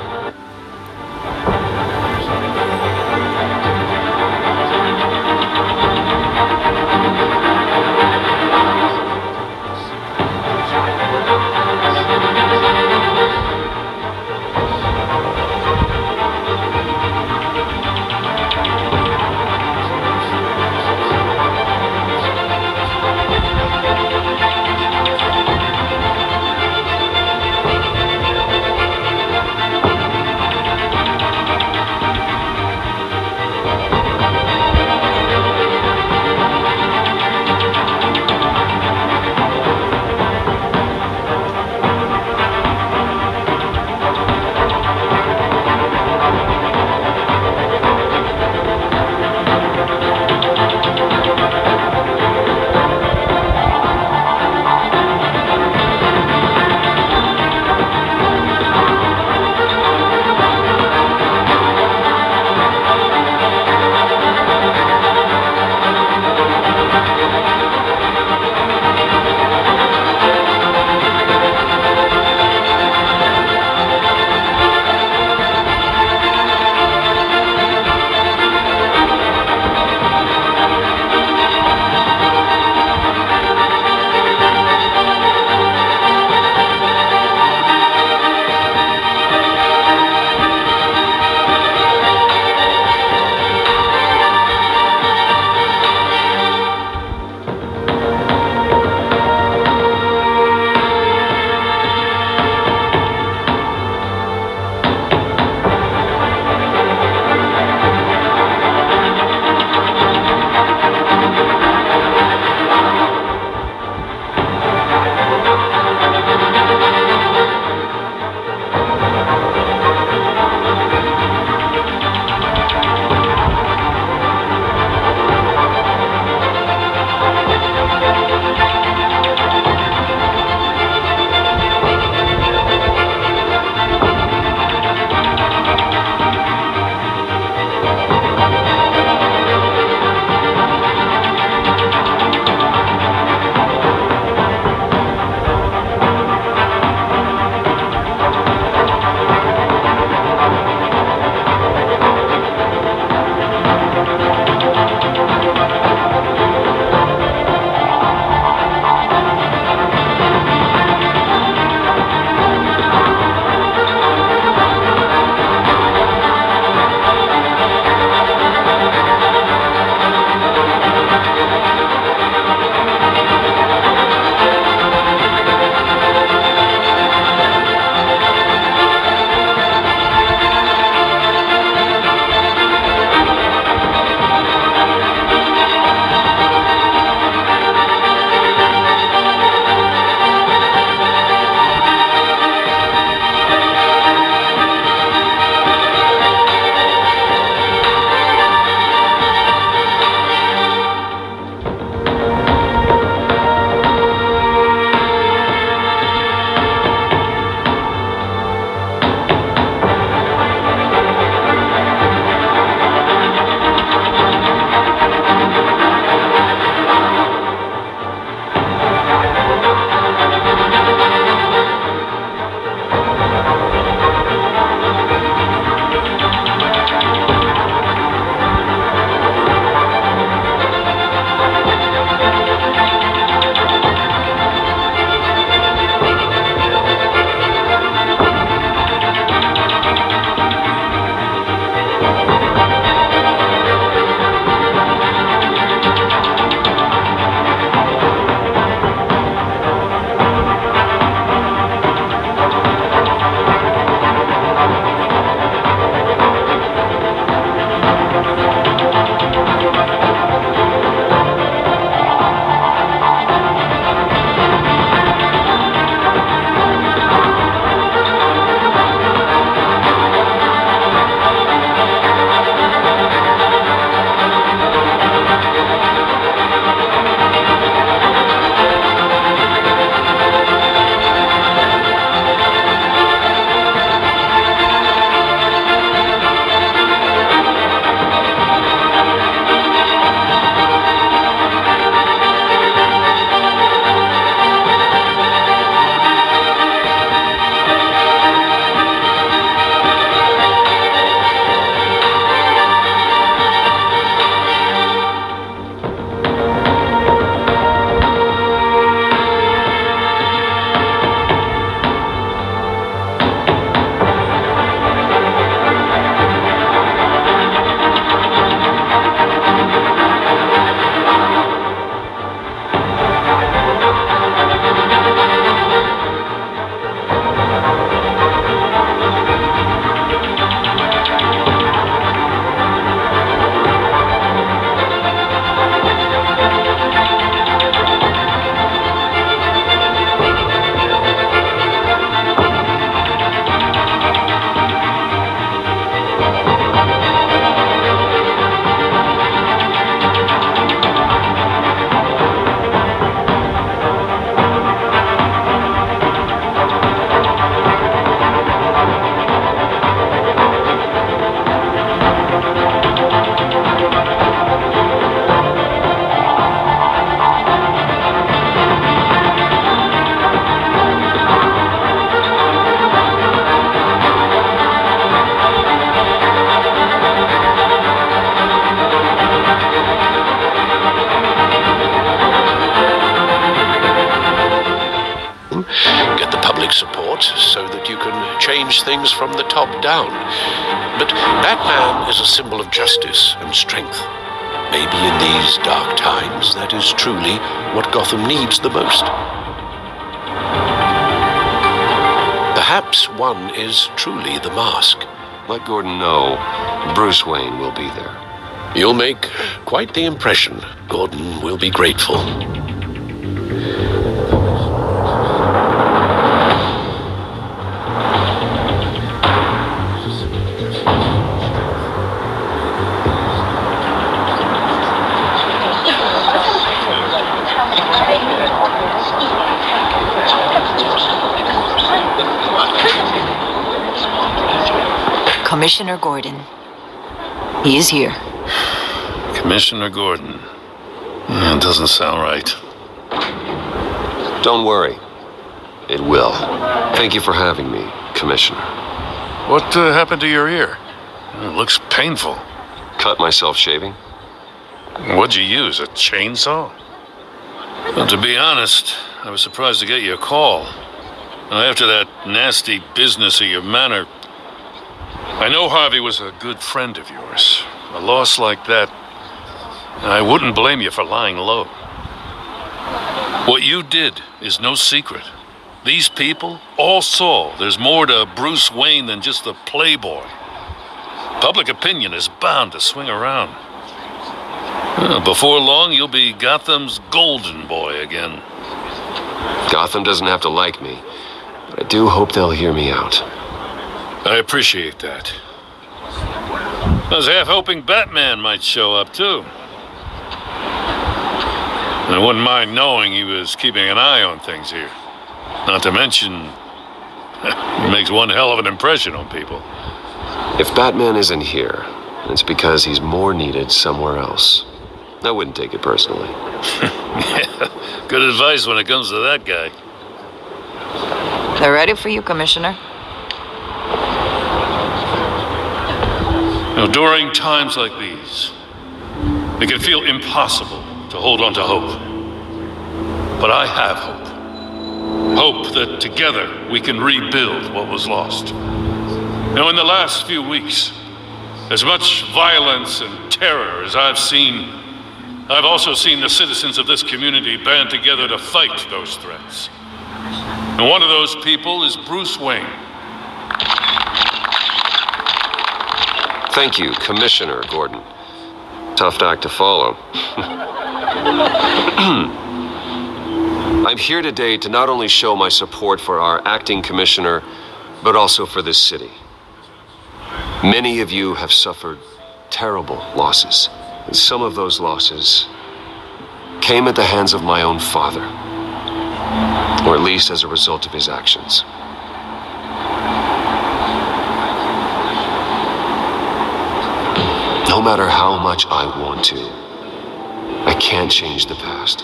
manage things from the top down. But Batman is a symbol of justice and strength. Maybe in these dark times, that is truly what Gotham needs the most. Perhaps one is truly the mask. Let Gordon know Bruce Wayne will be there. You'll make quite the impression. Gordon will be grateful. Commissioner Gordon. He is here. Commissioner Gordon. That doesn't sound right. Don't worry. It will. Thank you for having me, Commissioner. What happened to your ear? It looks painful. Cut myself shaving? What'd you use, a chainsaw? Well, to be honest, I was surprised to get your call. After that nasty business of your manor, I know Harvey was a good friend of yours. A loss like that, I wouldn't blame you for lying low. What you did is no secret. These people all saw there's more to Bruce Wayne than just the playboy. Public opinion is bound to swing around. Before long, you'll be Gotham's golden boy again. Gotham doesn't have to like me, but I do hope they'll hear me out. I appreciate that. I was half hoping Batman might show up, too. I wouldn't mind knowing he was keeping an eye on things here. Not to mention, he makes one hell of an impression on people. If Batman isn't here, it's because he's more needed somewhere else. I wouldn't take it personally. Yeah, good advice when it comes to that guy. They're ready for you, Commissioner. During times like these, it can feel impossible to hold on to hope. But I have hope. Hope that together we can rebuild what was lost. In the last few weeks, as much violence and terror as I've seen, I've also seen the citizens of this community band together to fight those threats. And one of those people is Bruce Wayne. Thank you, Commissioner Gordon. Tough act to follow. I'm here today to not only show my support for our acting commissioner, but also for this city. Many of you have suffered terrible losses, and some of those losses came at the hands of my own father, or at least as a result of his actions. No matter how much I want to, I can't change the past.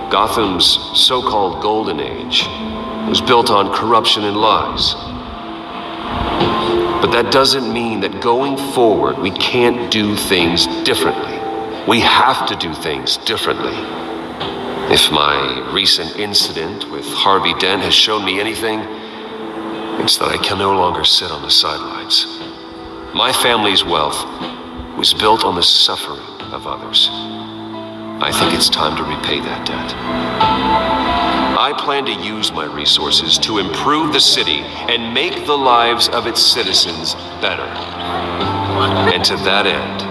Gotham's so-called golden age was built on corruption and lies. But that doesn't mean that going forward we can't do things differently. We have to do things differently. If my recent incident with Harvey Dent has shown me anything, it's that I can no longer sit on the sidelines. My family's wealth was built on the suffering of others. I think it's time to repay that debt. I plan to use my resources to improve the city and make the lives of its citizens better. And to that end,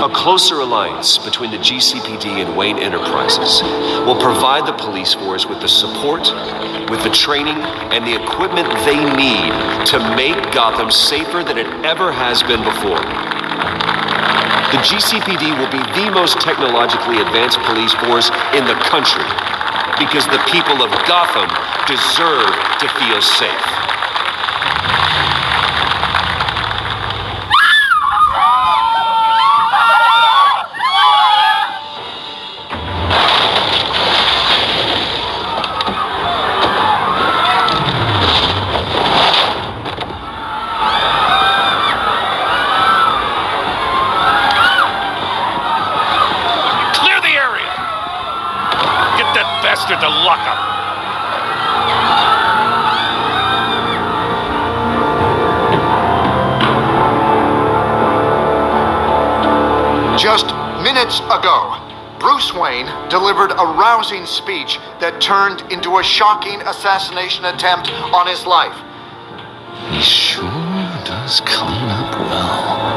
a closer alliance between the GCPD and Wayne Enterprises will provide the police force with the support, with the training, and the equipment they need to make Gotham safer than it ever has been before. The GCPD will be the most technologically advanced police force in the country because the people of Gotham deserve to feel safe. Minutes ago, Bruce Wayne delivered a rousing speech that turned into a shocking assassination attempt on his life. He sure does clean up well.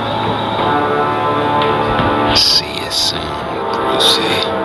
See you soon, Brucey.